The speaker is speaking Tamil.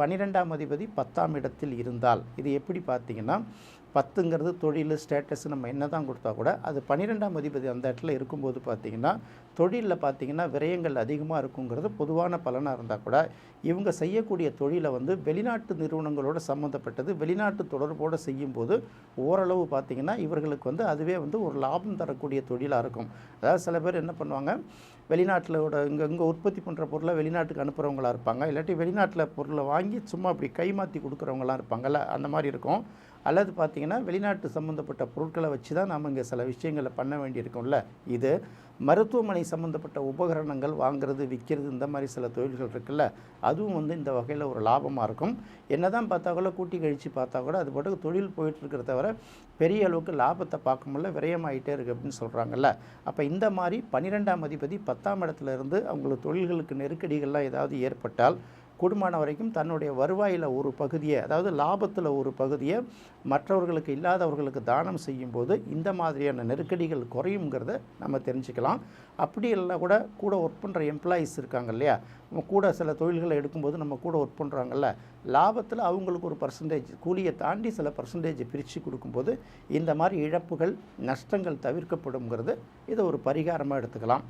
12ஆம் அதிபதி 10ஆம் இடத்தில் இருந்தால் இது எப்படி பார்த்தீங்கன்னா 10ங்கிறது தொழில் ஸ்டேட்டஸ் நம்ம என்ன தான் கொடுத்தா கூட அது 12ஆம் அதிபதி அந்த இடத்துல இருக்கும்போது பார்த்தீங்கன்னா தொழிலில் பார்த்தீங்கன்னா விரயங்கள் அதிகமாக இருக்குங்கிறது பொதுவான பலனாக இருந்தால் கூட இவங்க செய்யக்கூடிய தொழிலை வெளிநாட்டு நிறுவனங்களோட சம்மந்தப்பட்டது வெளிநாட்டு தொடர்போடு செய்யும்போது ஓரளவு பார்த்திங்கன்னா இவர்களுக்கு அதுவே ஒரு லாபம் தரக்கூடிய தொழிலாக இருக்கும். அதாவது சில பேர் என்ன பண்ணுவாங்க, வெளிநாட்டிலோட இங்கே உற்பத்தி பண்ணுற பொருளை வெளிநாட்டுக்கு அனுப்புகிறவங்களாக இருப்பாங்க, இல்லாட்டி வெளிநாட்டில் பொருளை வாங்கி சும்மா அப்படி கைமாற்றி கொடுக்குறவங்களாம் இருப்பாங்கள்ல, அந்த மாதிரி இருக்கும். அல்லது பார்த்திங்கன்னா வெளிநாட்டு சம்மந்தப்பட்ட பொருட்களை வச்சு தான் நம்ம இங்கே சில விஷயங்களை பண்ண வேண்டியிருக்கோம்ல. இது மருத்துவமனை சம்மந்தப்பட்ட உபகரணங்கள் வாங்கிறது விற்கிறது இந்த மாதிரி சில தொழில்கள் இருக்குல்ல, அதுவும் இந்த வகையில் ஒரு லாபமாக இருக்கும். என்ன தான் பார்த்தா கூட கூட்டி கழித்து பார்த்தா கூட அது பாட்டுக்கு தொழில் போயிட்டுருக்கிறத தவிர பெரிய அளவுக்கு லாபத்தை பார்க்க முடியல, விரயமாகிட்டே இருக்குது அப்படின்னு சொல்கிறாங்கல்ல. அப்போ இந்த மாதிரி 12ஆம் அதிபதி 10ஆம் இடத்துல இருந்து அவங்களுக்கு தொழில்களுக்கு நெருக்கடிகள்லாம் ஏதாவது ஏற்பட்டால் கூடுமான வரைக்கும் தன்னுடைய வருவாயில் ஒரு பகுதியை, அதாவது லாபத்தில் ஒரு பகுதியை மற்றவர்களுக்கு இல்லாதவர்களுக்கு தானம் செய்யும்போது இந்த மாதிரியான நெருக்கடிகள் குறையுங்கிறத நம்ம தெரிஞ்சுக்கலாம். அப்படி இல்லை கூட ஒர்க் பண்ணுற எம்ப்ளாயீஸ் இருக்காங்க இல்லையா, நம்ம கூட சில தொழில்களை எடுக்கும்போது நம்ம கூட ஒர்க் பண்ணுறாங்கல்ல, லாபத்தில் அவங்களுக்கு ஒரு பர்சன்டேஜ் கூலியை தாண்டி சில பர்சன்டேஜ் பிரித்து கொடுக்கும்போது இந்த மாதிரி இழப்புகள் நஷ்டங்கள் தவிர்க்கப்படுங்கிறது இதை ஒரு பரிகாரமாக எடுத்துக்கலாம்.